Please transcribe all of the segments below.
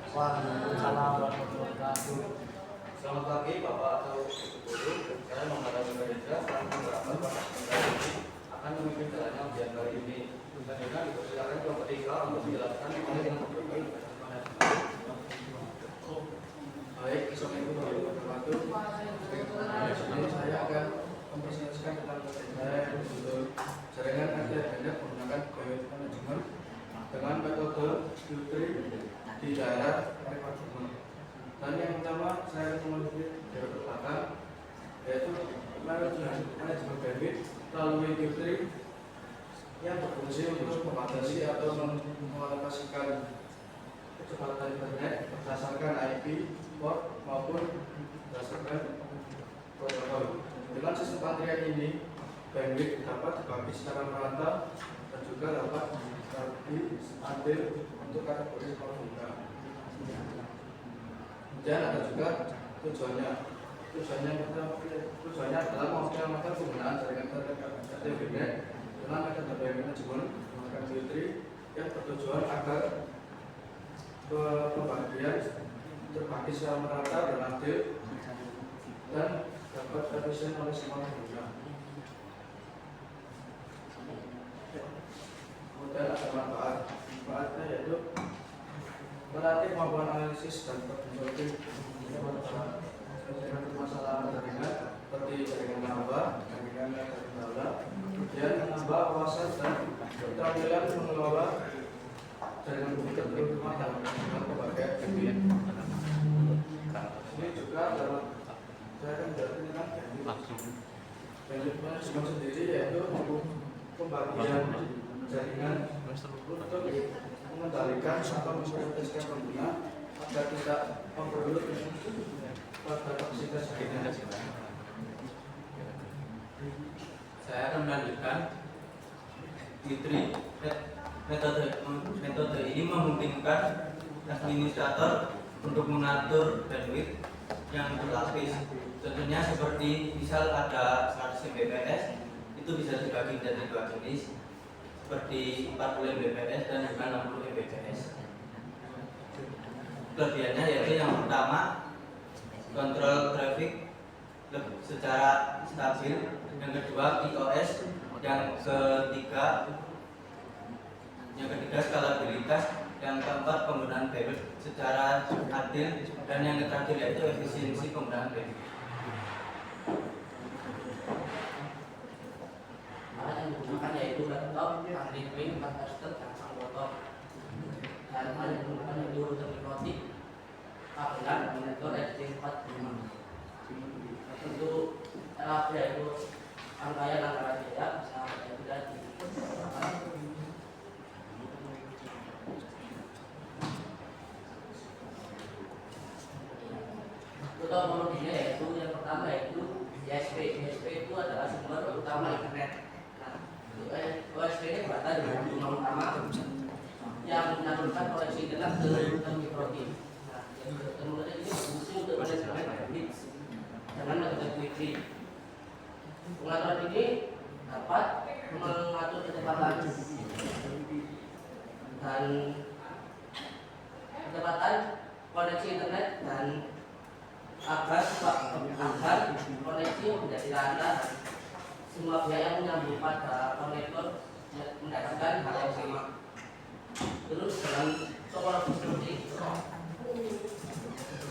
Waalaikumsalam warahmatullahi wabarakatuh. Selamat pagi Bapak atau Ibu Guru. Saya Muhammad Abdul Reza selaku beberapa Bapak ini akan memimpin jalannya ujian kali ini. Selanjutnya dipersilakan kelompok 3 untuk menjelaskan mengenai dengan berbagai. Baik, Assalamualaikum warahmatullahi wabarakatuh. Ini saya akan mempresentasikan tentang saya untuk jaringan agenda menggunakan gaya manajemen dengan metode Q3 di daerah Paripurna. Dan yang pertama saya akan memiliki dari belakang yaitu manajemen bandwidth melalui Q3 yang berfungsi untuk membatasi atau mengalokasikan kecepatan internet berdasarkan IP port maupun berdasarkan protokol. Dengan sistem antrian ini, bandwidth dapat dibagi secara merata dan juga dapat diambil untuk kategori pengguna. Kemudian ada juga tujuannya. Tujuannya adalah mengoptimalkan penggunaan jaringan internet dengan metode bandwidth manajemen menggunakan Q3 yang bertujuan agar pembagian terbagi secara merata dan adil dan dapat efisien oleh semua pengguna. Kemudian ada manfaatnya yaitu melatih kemampuan analisis dan problem dengan permasalahan jaringan seperti jaringan nambah, jaringan kendala, kemudian menambah wawasan dan keterampilan mengelola jaringan komputer terutama dalam pembagian bandwidth. Ini juga dalam saya akan menjelaskan tentang bandwidth manajemen sendiri yaitu pembagian jaringan untuk mengendalikan atau memprioritaskan pengguna agar tidak overload pada kapasitas jaringan. Saya akan melanjutkan Q3. Metode ini memungkinkan administrator untuk mengatur bandwidth yang berlapis. Contohnya seperti misal ada 100 Mbps, itu bisa dibagi menjadi 2 jenis, seperti 40 Mbps dan juga 60 Mbps. Kelebihannya yaitu yang pertama, kontrol traffic secara stabil, yang kedua QoS, yang ketiga skalabilitas, yang keempat penggunaan bandwidth secara adil, dan yang terakhir yaitu efisiensi penggunaan bandwidth. Alat yang digunakan yaitu laptop, handphone, taster, dan motor. Dan alat yang digunakan yaitu router mikrotik, kabelan, monitor, SD45. Untuk alat yaitu rangkaian antara jarak bisa tidak digunakan. Topologinya yaitu yang pertama yaitu ISP. ISP itu adalah sumber utama internet. Nah, ISP ini berasal dari rumah utama yang menyalurkan koneksi internet ke router mikrotik. Nah, kemudian ini berfungsi untuk manajemen bandwidth dengan metode Q3. Pengaturan ini dapat mengatur kecepatan koneksi internet dan agar koneksi menjadi rata dan semua pihak yang menyambung pada konektor mendapatkan hal yang sama. Terus dengan topologi seperti itu,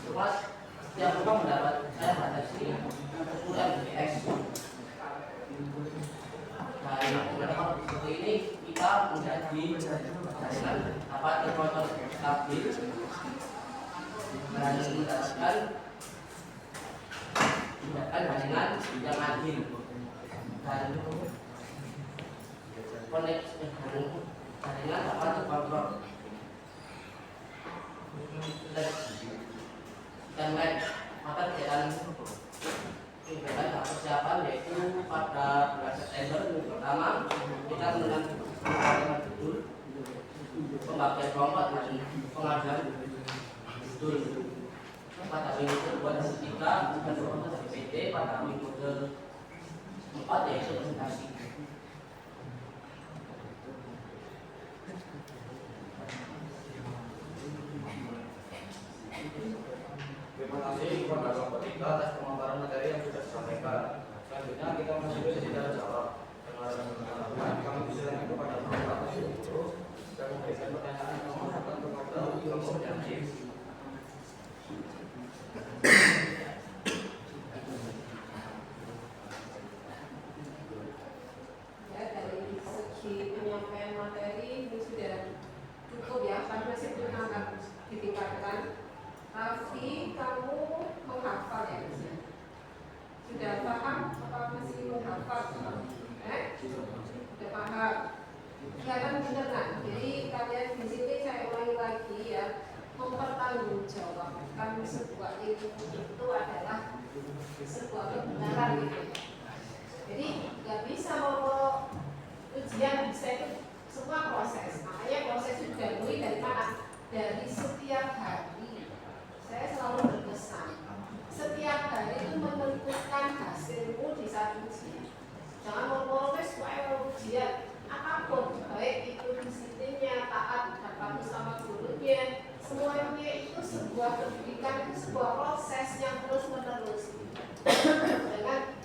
setiap rumah mendapat batasi 10 Mbps. Dan dengan seperti ini kita menjadi jaringan dapat terkontrol stabil dan mendapatkan jaringan yang adil dan koneksi jaringan dapat terkontrol dan lain. Maka kegiatan persiapan yaitu pada bulan September minggu pertama kita menentukan judul, pembagian kelompok dan pengajuan judul. Pada minggu kedua dan ketiga akan berfokus dari PT. Pada minggu keempat yaitu presentasi. itu adalah sebuah kebenaran gitu. Jadi nggak bisa mau ujian bisa itu semua proses. Makanya proses itu dimulai dari mana? Dari setiap hari. Saya selalu berpesan, setiap hari itu menentukan hasilmu di saat ujian. Jangan mau ujian apapun, baik itu disiplinnya, taat dan patuh sama gurunya, semuanya itu sebuah pendidikan, itu sebuah proses yang terus menerus. Dengan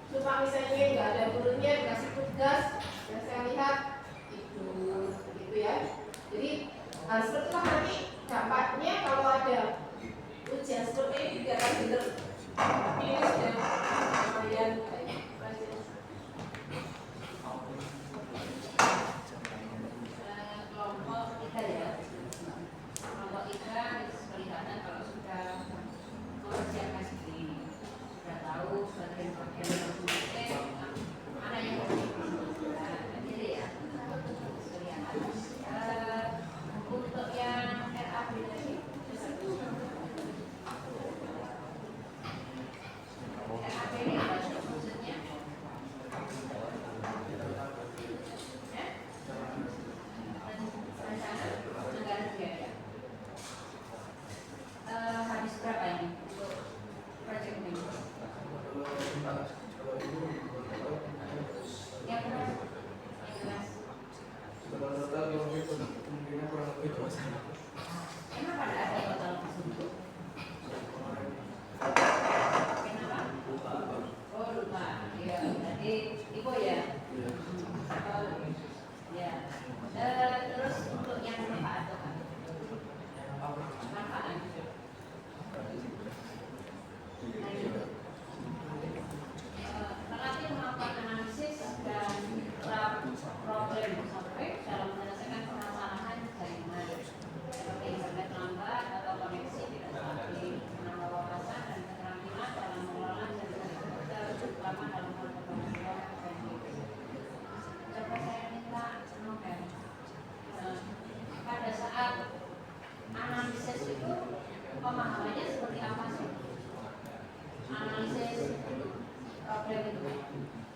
cuma misalnya nggak ada gurunya dikasih tugas, yang saya lihat itu gitu ya. Jadi harus seperti itu nanti dampaknya kalau ada ujian seperti ini tidak akan benar. Ini sudah lumayan baik. Kelompok 3 ya. Kelompok 3 kelihatan kalau sudah mempersiapkan diri, sudah tahu bagian-bagian yang mana yang harus diri ya. Kelihatan. Untuk yang RAB tadi RAB ini apa sih maksudnya? Rencana anggaran biaya. Habis berapa ini untuk proyek ini? Yang berapa? Yang jelas. Total kemungkinan kurang lebih 2 sana. Kenapa tidak ada total tersebut? Kenapa? Oh lupa. Ya, jadi ibu ya. Oh, ya. Terus untuk yang manfaat apa? Manfaat. Relatif melakukan analisis dan problem sampai dalam menyelesaikan permasalahan jaringan seperti internet lambat atau koneksi tidak stabil, menambah wawasan dan keterampilan dalam mengelola jaringan komputer, terutama dalam hal pembangunan teknis. Coba saya minta novel. Pada saat analisis itu pemahamannya seperti apa sih? Analisis problem itu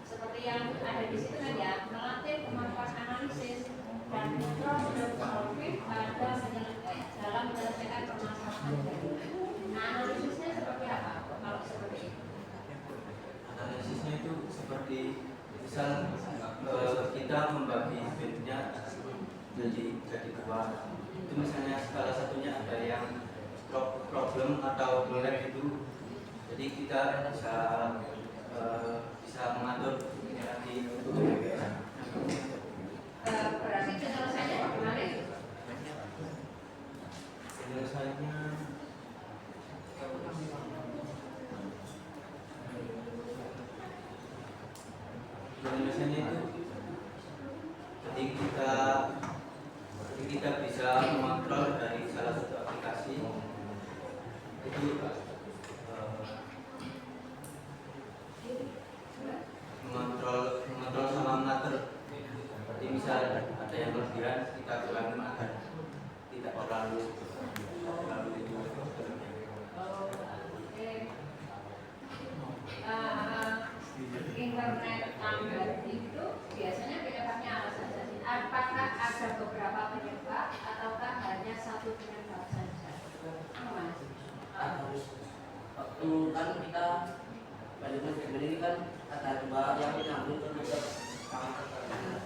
seperti yang ada di situ kan ya, melatih kemampuan analisis dan problem solving dalam menyelesaikan permasalahan jaringan. Nah, analisisnya seperti apa kalau seperti itu? Analisisnya itu seperti misal kita membagi bitnya jadi 2. Itu misalnya salah satunya ada yang problem atau black itu, jadi kita bisa mengatur nanti berarti penyelesaiannya bagaimana itu? penyelesaiannya itu jadi kita bisa mengontrol dari salah satu aplikasi itu mengontrol sama mengatur. Seperti misal ada yang kelebihan kita kurangi agar tidak terlalu itu. Internet lambat itu biasanya penyebabnya apa saja? Apakah ada beberapa penyebab ataukah hanya satu penyebab saja? Waktu kan kita balik ini kan ada 2 yang menyambung ke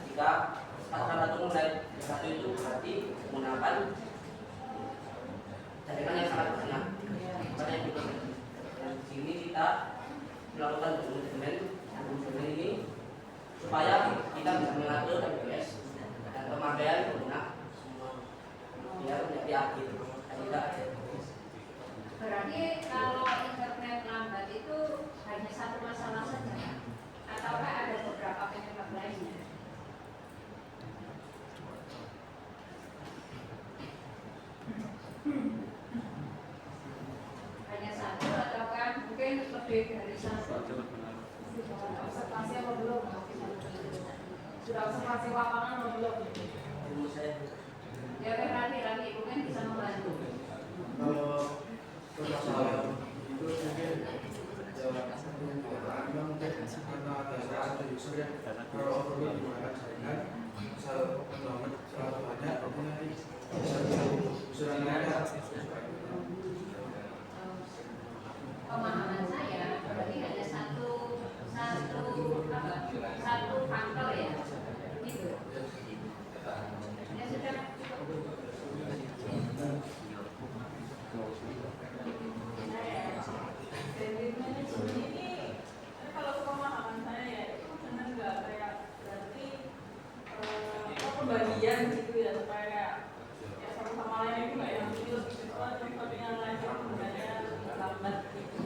jika salah satu mulai satu itu berarti menggunakan jaringan yang sangat banyak. Makanya di sini kita melakukan dokumen ini supaya kita bisa mengatur MPS dan pemakaian pengguna biar menjadi akhir. Berarti kalau internet lambat itu hanya satu masalah saja, ataukah ada beberapa penyebab lainnya? Hanya satu ataukah mungkin lebih dari satu? Observasi apa belum? Sudah observasi lapangan atau belum? Ya berarti ibu kan bisa membantu. Kalau masalah gitu ya, supaya kayak ya satu sama lain itu nggak yang gitu, tapi yang lain sebenarnya lambat gitu.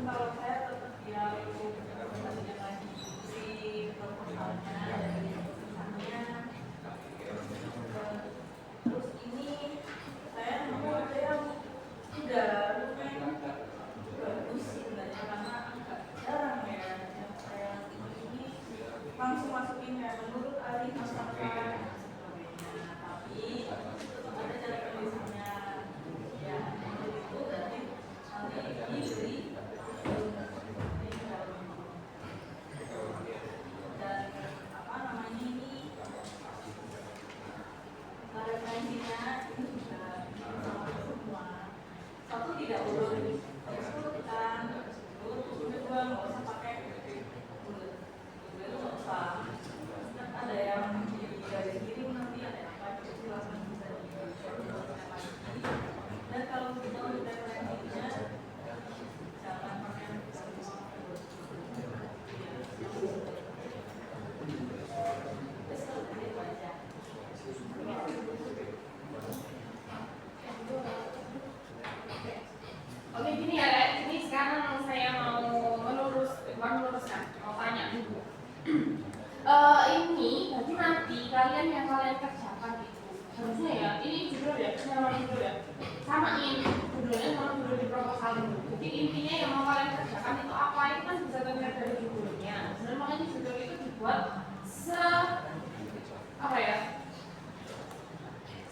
Kalau saya tetap ya presentasinya lagi si proposalnya dari perusahaannya. Terus ini saya mau ada yang udah lumayan bagus sebenarnya, karena agak jarang ya yang saya ini langsung masukin kayak menurut ahli masyarakat dan sebagainya, tapi tetap ada cara penulisannya ya, itu berarti nanti diberi dan apa namanya ini referensinya itu juga sama semua. Satu tidak perlu disebutkan, terus kedua nggak usah pakai bulat, itu nggak usah. Dan ada yang di garis miring nanti ada yang pakai silakan bisa dijelaskan lagi. Dan kalau kita untuk referensinya jangan pakai semua. Terus kalau itu aja. Oke, gini ya, ini sekarang saya mau meluruskan, mau tanya dulu. Ini bagi nanti kalian yang kalian kerjakan itu harusnya ya, ini judul ya, sama judul ya, samain judulnya sama judul di proposal dulu. Jadi intinya yang mau kalian kerjakan itu apa, itu kan bisa terlihat dari judulnya. Sebenarnya makanya judul itu dibuat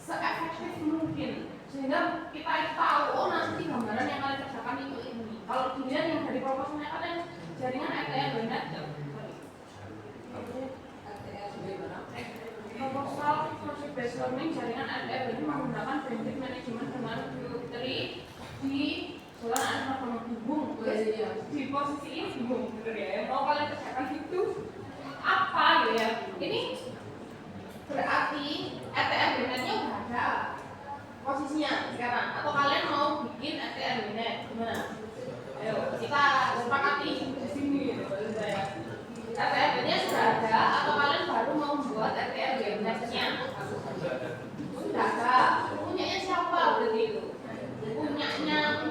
se-efektif mungkin, sehingga kita tahu, oh nanti gambaran yang kalian kerjakan itu ini. Kalau dilihat yang dari proposalnya kalian jaringan RTL benar, proposal project based learning jaringan RTL ini menggunakan bandwidth management dengan Q3 di bulan anak bingung, di posisi ini bingung, bener ya? Yang mau kalian kerjakan itu apa gitu ya? Ini berarti RTL Binetnya udah ada posisinya sekarang, atau kalian mau bikin RTL Binet gimana? Ayo kita sepakati di sini gitu ya. RTL Binetnya sudah ada, atau kalian baru mau membuat RTL Binetnya? Sudah ada. Punyanya siapa berarti itu? Punya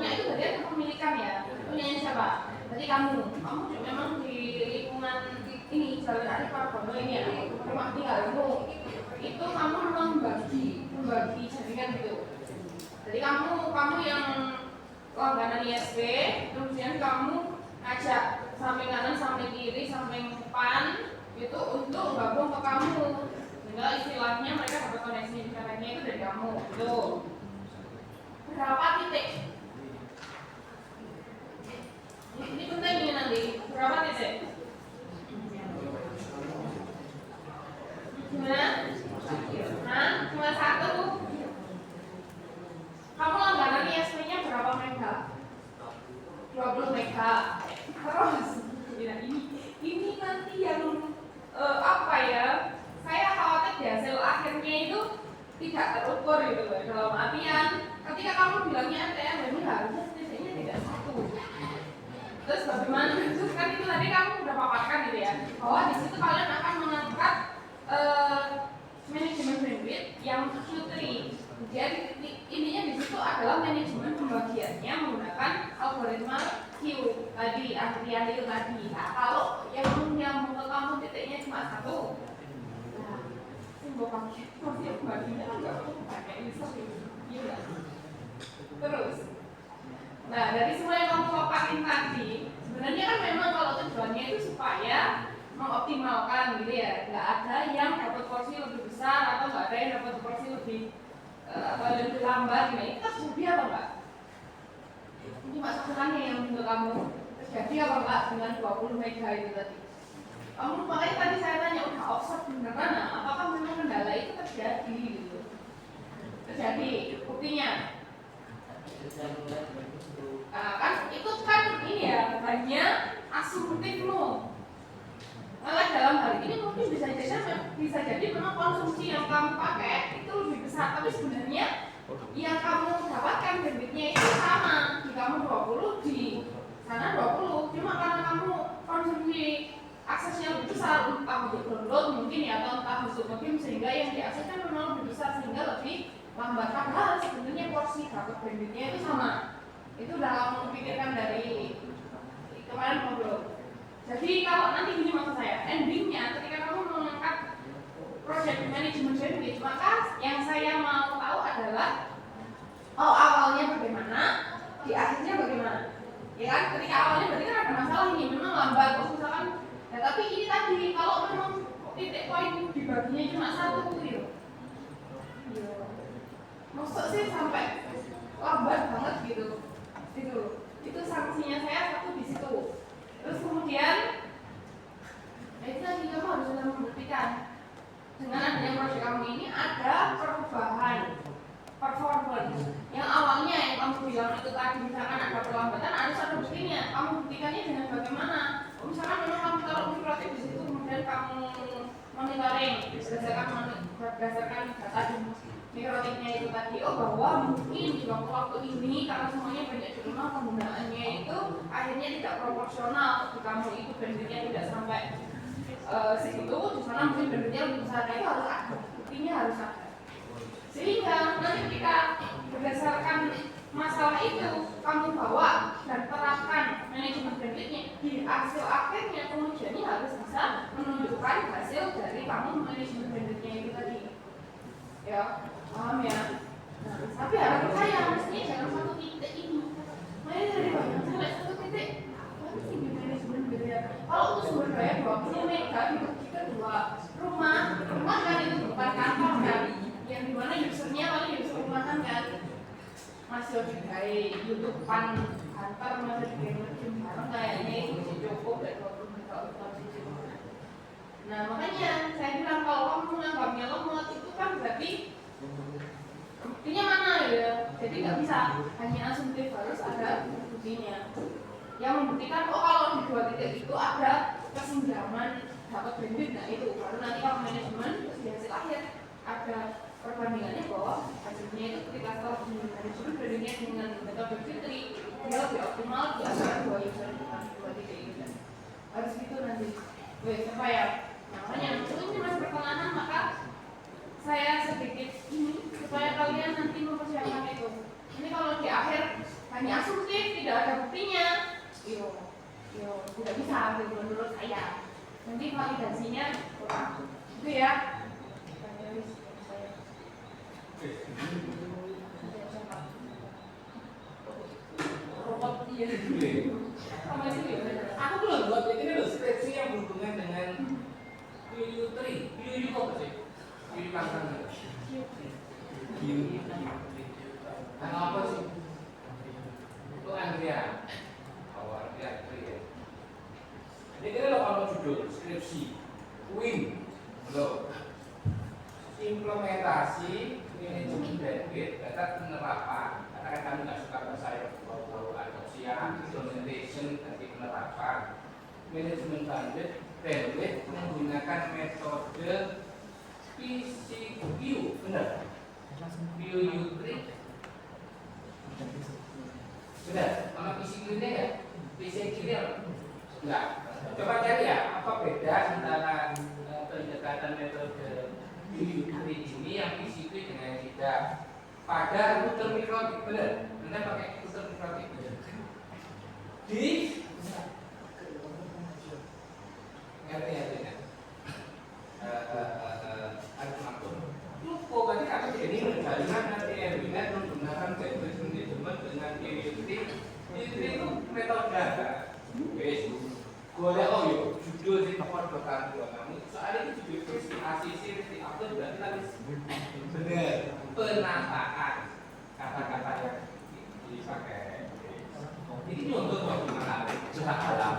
itu berarti kepemilikan ya. Punyanya siapa? Berarti kamu memang di lingkungan ini Jalan Arif Prabowo ini ya, rumah tinggalmu itu kamu memang membagi jaringan gitu. Jadi kamu yang langganan ISP, kemudian kamu ajak samping kanan, samping kiri, samping depan itu untuk gabung ke kamu. Sehingga istilahnya mereka dapat koneksi internetnya itu dari kamu. Gitu. Berapa titik? Ini penting ini nanti. Berapa titik? Gimana? Cuma satu. Kamu langganan ISP-nya berapa mega? 20 mega. Terus, ini nanti yang apa ya? Saya khawatir di hasil akhirnya itu tidak terukur gitu loh. Dalam artian, ketika kamu bilangnya RTL ini harusnya titiknya tidak satu. Terus bagaimana? Terus kan itu tadi kamu udah paparkan gitu ya, bahwa di situ kalian akan mengangkat manajemen bandwidth yang Q3. Jadi intinya di situ adalah manajemen pembagiannya menggunakan algoritma Q tadi, antrian itu tadi. Nah, kalau yang menyambung ke kamu titiknya cuma satu, nah, simbol pakai pasti baginya agak pakai user gitu. Terus, nah dari semua yang kamu paparin tadi, sebenarnya kan memang kalau tujuannya itu supaya mengoptimalkan gitu ya, nggak ada yang dapat porsi lebih besar atau nggak ada yang dapat porsi lebih lebih lambat gitu. Itu terjadi apa enggak? Ini masukannya yang untuk kamu terjadi apa enggak dengan 20 mega itu tadi? Kamu makanya tadi saya tanya udah offset beneran, apakah memang kendala itu terjadi gitu? Terjadi, buktinya? Kan itu kan ini ya hanya asumtifmu. Malah dalam hal ini mungkin bisa jadi memang konsumsi yang kamu pakai itu lebih besar, tapi sebenarnya yang kamu dapatkan bandwidthnya itu sama, di kamu 20, di sana 20, cuma karena kamu konsumsi aksesnya lebih besar, entah untuk download mungkin ya, atau entah untuk game, sehingga yang diaksesnya memang lebih besar sehingga lebih lambat. Padahal sebenarnya porsi dapat bandwidthnya itu sama. Itu udah kamu pikirkan dari kemarin ngobrol. Jadi kalau nanti gini maksud saya, endingnya ketika kamu mengangkat project management bandwidth, maka yang saya mau tahu adalah awalnya bagaimana, di akhirnya bagaimana. Ya kan, ketika awalnya berarti kan ada masalah ini, memang lambat, misalkan. Ya tapi ini tadi, kalau memang titik poin dibaginya cuma satu gitu. Maksud sih sampai lambat banget gitu. Itu sanksinya saya satu di situ. Terus kemudian itu tadi kamu harus bisa membuktikan dengan adanya proyek kamu ini ada perubahan performance yang awalnya yang kamu bilang itu tadi, misalkan ada perlambatan, harus ada buktinya. Kamu buktikannya dengan bagaimana? Misalkan memang kamu taruh mikrotik di situ, kemudian kamu monitoring berdasarkan data di mikrotiknya itu tadi, bahwa mungkin di waktu ini karena semuanya banyak di rumah, penggunaannya itu akhirnya tidak proporsional. Di kamu itu bandwidthnya tidak sampai segitu, di sana mungkin bandwidthnya lebih besar. Itu harus ada, buktinya harus ada. Sehingga nanti ketika berdasarkan masalah itu kamu bawa dan terapkan manajemen bandwidthnya, di hasil akhirnya kemudian harus bisa menunjukkan hasil dari kamu manajemen bandwidthnya itu tadi. Ya, paham ya? Nah, tapi harapan saya mestinya jangan satu titik ini. Makanya dari banyak sampai satu titik. Apa sih manajemen bandwidth? Kalau untuk sumber daya 20 mega dibagi ke 2 rumah kan itu bukan kantor kan? Yang dimana usernya paling user rumahan kan, masih lebih baik YouTube pan kantor, masih lebih baik bareng kayaknya itu cukup dari 20 mega utama. Nah makanya saya bilang kalau kamu menganggapnya lemot itu kan berarti buktinya mana ya. Jadi nggak bisa hanya asumtif, harus ada buktinya yang membuktikan kalau di 2 titik itu ada kesenjangan dapat bandwidth. Nah itu baru nanti kamu manajemen, terus di hasil akhir ada perbandingannya bahwa hasilnya itu ketika setelah manajemen bandingnya dengan metode Fitri dia lebih optimal di antara 2 user dengan 2 titik itu. Harus gitu nanti. Supaya namanya ini masih pertengahan, maka saya sedikit ini supaya kalian nanti mempersiapkan itu. Ini kalau di akhir hanya asumtif, tidak ada buktinya, tidak bisa gitu menurut saya. Nanti validasinya kurang. Itu ya. Robot iya dulu. Aku belum buat ini loh skripsi yang berhubungan dengan QU3. QU apa sih? QU pasangan. Nah apa sih? Itu Andrea. Andrea 3 ya. Ini kira lo kalau judul skripsi Win lo implementasi manajemen bandwidth data penerapan. Karena kami nggak suka bahasa yang bau-bau adopsian, implementation, nanti penerapan manajemen bandwidth menggunakan metode PCQ, benar? QU3, benar? Nama PCQ ini ya? PCQ ini enggak. Coba cari ya, apa beda antara pendekatan metode QU3 ini yang PCQ dengan yang tidak. Pada router mikrotik, benar? Benar pakai router mikrotik. Di ngerti ya? Ada makhluk. Lupa berarti kata ini menjalinkan nanti webinar menggunakan bandwidth management dengan QU3. QU3 itu metode apa? Guys, boleh judul sih telepon dokter kamu. Soalnya itu judul ACC di upload berarti tadi benar. Penataan kata-kata yang dipakai. Ini contoh bagaimana jelas alam.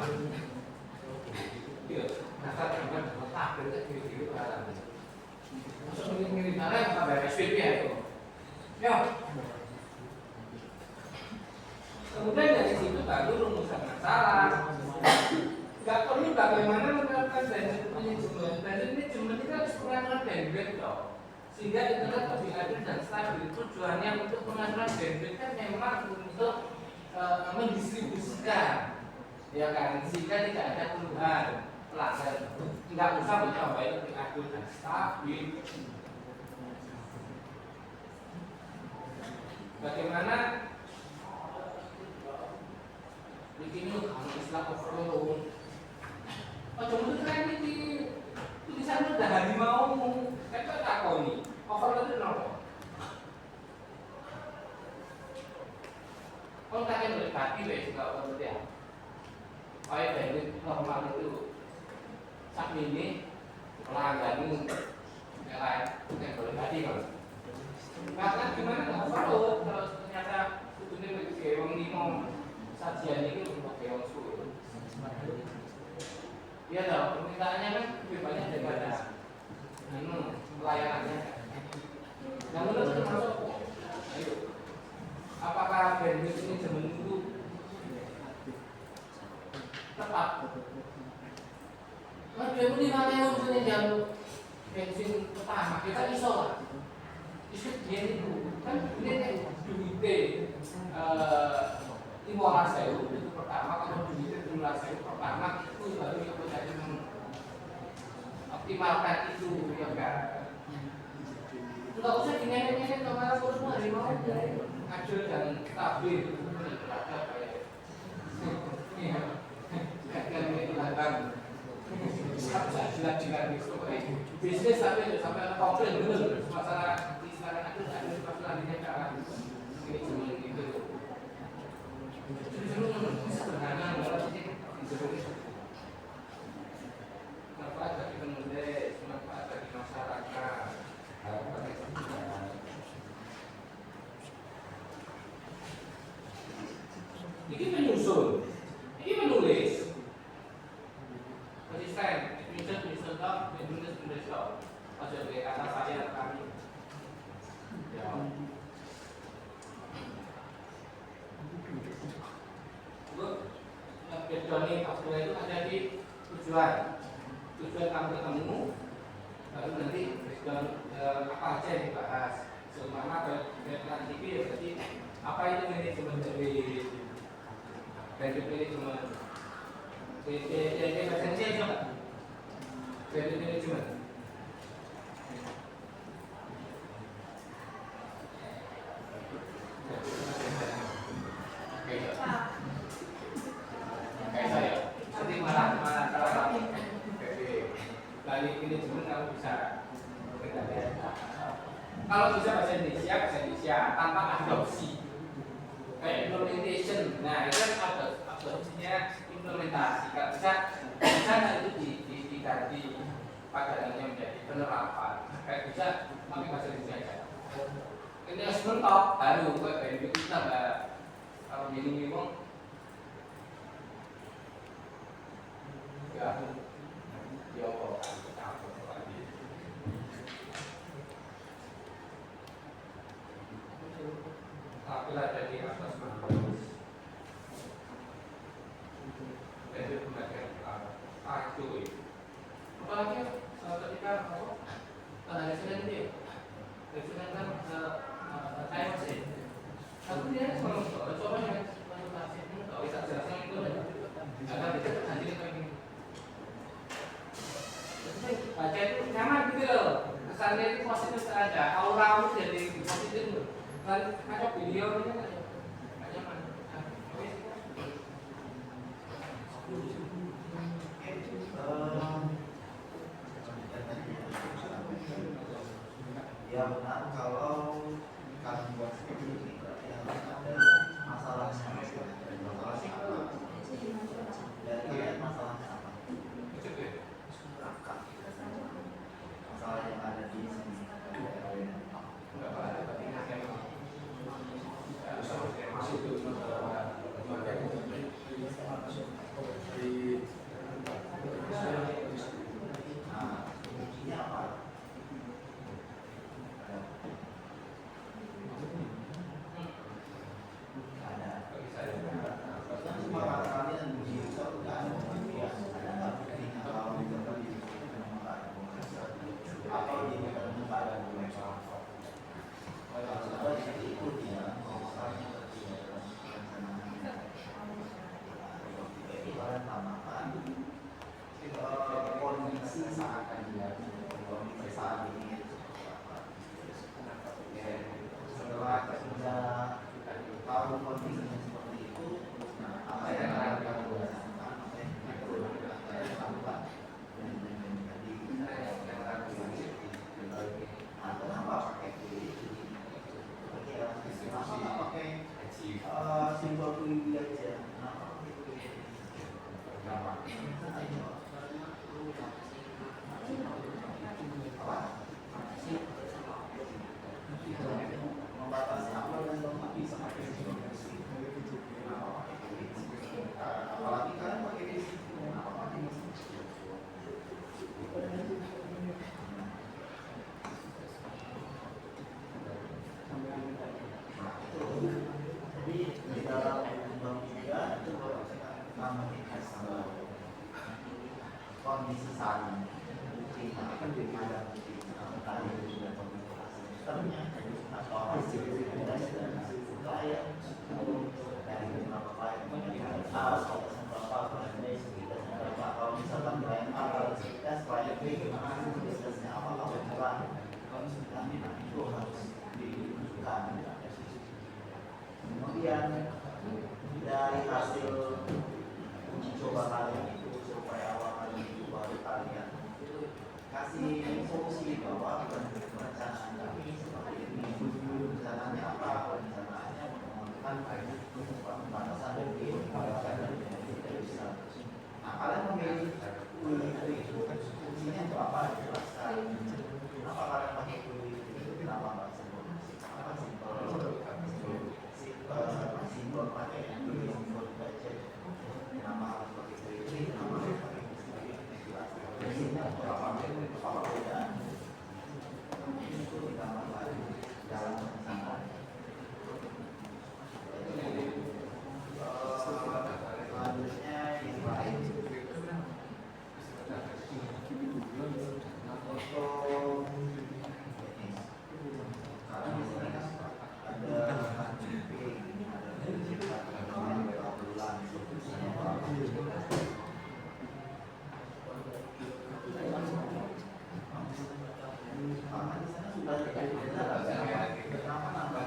Iya, dasar bukan otak itu alam. Masuk mirip-mirip mana kabar SPP ya itu. Ya. Kemudian dari situ baru rumusan masalah. Gak perlu bagaimana menerapkan bandwidth management. Bandwidth management itu harus pengatur bandwidth toh. Sehingga internet lebih adil dan stabil. Tujuannya untuk pengaturan bandwidth kan memang untuk mendistribusikan, ya kan, sehingga tidak ada keluhan. pelanggan nggak usah ditambahin lebih adil dan stabil. Bagaimana bikin kamu istilah overload? Oh cuma itu kan di tulisan udah hari mau, kan kok tak kau nih overload itu apa? Kalau kalian berarti deh kalau overload ya, kayak dari normal itu sak ini pelanggan yang lain yang boleh tadi kan? Karena gimana nggak overload kalau ternyata sebetulnya kayak orang limo sajian ini untuk kayak orang suruh. Iya dong, permintaannya kan lebih banyak daripada pelayanannya. Yang menurut termasuk, ayo, apakah bandwidth ini zaman dulu tepat? Nah, dia pun dimana misalnya jam bensin pertama kita iso lah. Isu dia itu kan ini duitnya 15.000 itu pertama, kalau duitnya 15.000 pertama itu baru yang menjadi optimalkan itu ya kan. Enggak usah dinyanyi-nyanyi kemana pun semua hari mau adil dan stabil ada kayak iya kan itu datang jelas-jelas bisnis sampai komplain bener masalah istilah adil masalah ini cara ini cuma itu sederhana manfaat bagi penulis, manfaat bagi masyarakat. Ini menyusun, ini menulis, konsisten, menyusun dok, menulis dok. Masuk ke kata saya kami. Ya. Bedoni faktura itu ada di tujuan kamu ketemu, lalu nanti apa aja yang dibahas. Seumpama kalau TV ya berarti apa itu manajemen dari manajemen presensi itu nggak? Manajemen. Kayak saya, nanti malah kalau balik ini cuma kalau bisa bahasa Indonesia tanpa adopsi kayak implementation. Nah itu kan adopsinya implementasi. Kalau bisa itu diganti padahalnya menjadi penerapan. Kayak bisa pakai bahasa Indonesia. Ini harus mentok baru kayak kita nggak kalau minum ya apabila dari atas mampus dari pembacaan itu apalagi ketika hari Senin itu hari Senin kan time sih tapi dia selalu coba ya konsultasi kalau bisa jelaskan itu agar kita nanti kita ingin baca itu nyaman gitu loh, kesannya itu positif saja, aura itu jadi positif loh. Kan ada video ini kan nggak nyaman. Ya benar, kalau kami buat seperti ini berarti harus ada masalahnya. Dan kalian masalahnya apa? Masalah yang ada di sini. sistemnya atau hasil klien dari beberapa klien berapa kalau misalkan klien A tes klien B gimana bisnisnya apa bukan itu harus ditunjukkan. Kemudian dari hasil uji coba kalian itu supaya awal kali itu baru kalian kasih solusi bahwa perencanaan kami seperti ini, rencananya apa, perencanaannya menggunakan pembatasan dari tidak bisa. Nah kalian memilih itu fungsinya untuk apa? Jelaskan. Kenapa kalian pakai itu? Kenapa nggak simpel? Apa simpel pakai simpel budget? Kenapa harus pakai itu? Kenapa harus pakai fungsinya untuk apa? Apa bedaan? Itu ditambah lagi dalam perencanaan. Selanjutnya yang lain untuk karena di sini kan ada campaign, ada bulan, fungsinya apa? Karena di sana sudah tidak kenapa nambah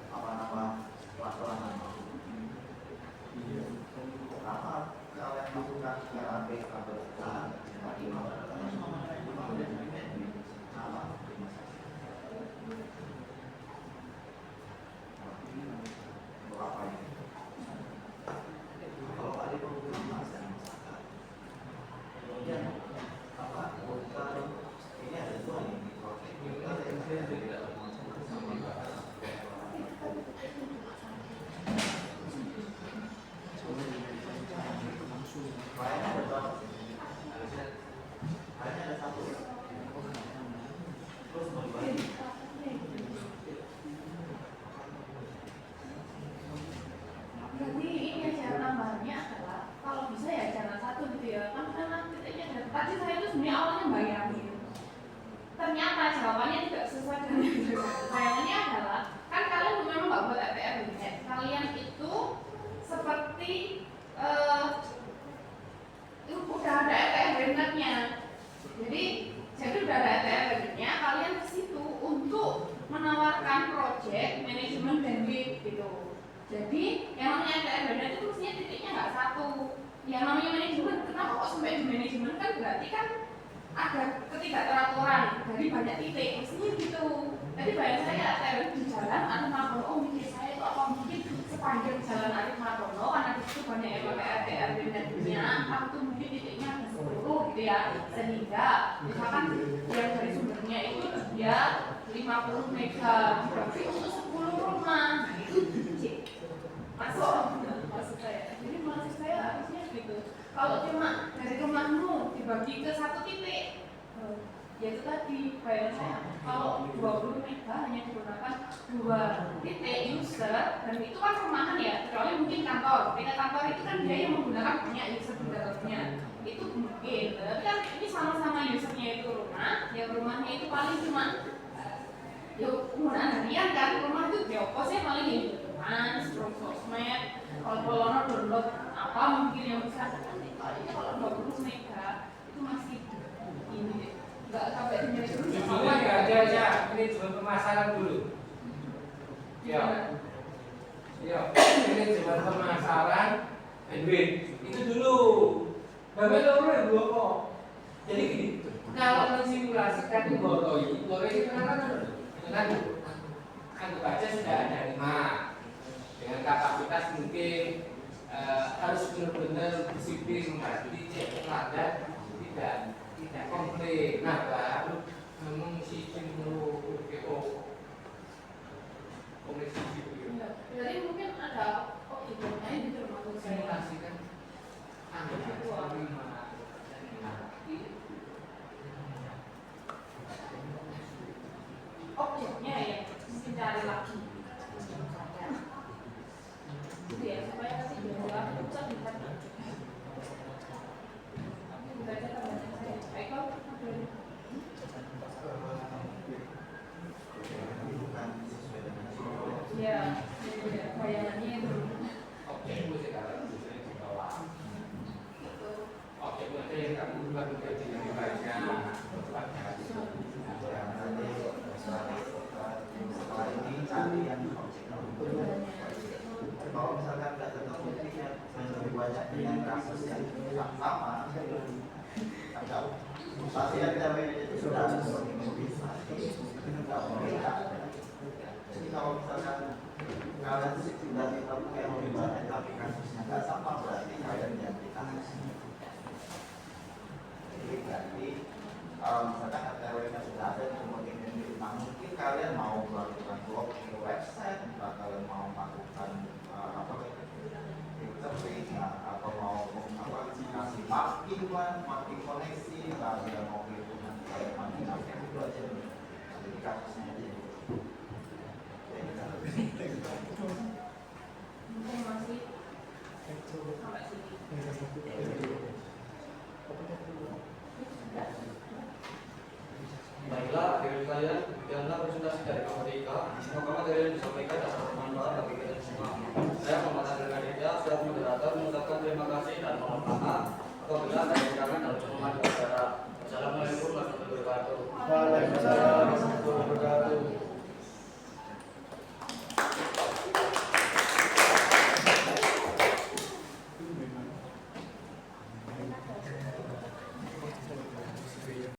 apa nama pelaporan kenapa kalian masukkan RAP KBA berapa ini? Kalau ada penggunaan masyarakat kemudian apa ini ada dua nih lainnya ada berapa? Lainnya ada satu ya? Terus mau dibagi? Jadi ini cara tambahnya adalah kalau bisa ya jangan satu gitu ya kan karena titiknya ada. Tadi saya itu sebenarnya awalnya bayangin ternyata jawabannya tidak sesuai dengan yang bayangannya adalah kan kalian memang nggak buat RPR ya. Kalian itu seperti itu udah ada RPR benefitnya. Jadi udah ada RPR benefitnya kalian ke situ untuk menawarkan project manajemen bandwidth gitu. Jadi yang namanya RPR benefit itu mestinya titiknya nggak satu. Yang namanya manajemen, kenapa kok sampai di manajemen kan berarti kan ada ketidakteraturan dari banyak titik, mestinya gitu. Jadi bayang saya teori di jalan Arif Madono, oh mikir saya itu apa mungkin sepanjang jalan Arif Madono karena di situ banyak yang pakai RPR benefitnya, aku mungkin titiknya ada 10 gitu ya, sehingga misalkan yang dari sumbernya itu dia 50 mega, berarti untuk 10 rumah, itu maksud saya. Jadi maksud saya harusnya gitu. Kalau cuma dari rumahmu dibagi ke satu titik, ya itu tadi bayang saya. Kalau 20 mega hanya digunakan 2 titik user, dan itu kan rumahan ya, kecuali mungkin kantor. Ketika kantor itu kan dia yang menggunakan banyak user di dalamnya. Itu mungkin, tapi kan ini sama-sama usernya itu rumah, yang rumahnya itu paling cuma yuk penggunaan harian kan, rumah itu biokosnya paling hitungan, sosmed, kalau polono download apa mungkin yang bisa kalau 20 mega itu masih ini nggak sampai di manajemen. Judulnya nggak ada aja, ini cuma pemasaran dulu. Ya, ini cuma pemasaran bandwidth itu dulu. Bagaimana dulu kok? Jadi gini, kalau mensimulasikan Goroi itu kan anggap aja sudah ada 5 dengan kapasitas mungkin harus benar-benar disiplin berarti cek pelanggan tidak komplain. Nah baru ngomong sistem dulu komunikasi gitu. Jadi mungkin ada optimalnya gitu maksud saya. Simulasikan anggap aja 5 objeknya ya mesti cari lagi gitu ya supaya kasih jawab bisa lihat menjadi lebih banyak. Setelah ini cari yang objektif. Kalau misalkan nggak tetap buktinya lebih banyak dengan kasus yang sama, pasien cewek itu sudah seperti mobil nggak membeda. Jadi kalau misalkan kalian sudah ditemukan yang lebih banyak tapi kasusnya nggak sama, berarti kalian jadi kasus. Jadi berarti kalau misalkan RTW-nya sudah ada di mobil mungkin kalian mau melakukan blocking website, kalian mau melakukan atau mau kasih mapping koneksi, kalian mau perhitungan kalian mapping itu aja. Jadi kasusnya aja. Mungkin masih sampai sini. Baiklah, akhirnya kalian demikianlah presentasi dari Kementika. Semoga materi yang disampaikan dapat bermanfaat bagi kita semua. Saya Muhammad Andri Aditya, selaku moderator, mengucapkan terima kasih dan mohon maaf apabila ada kekurangan dalam pemahaman acara. Wassalamualaikum warahmatullahi wabarakatuh. Waalaikumsalam.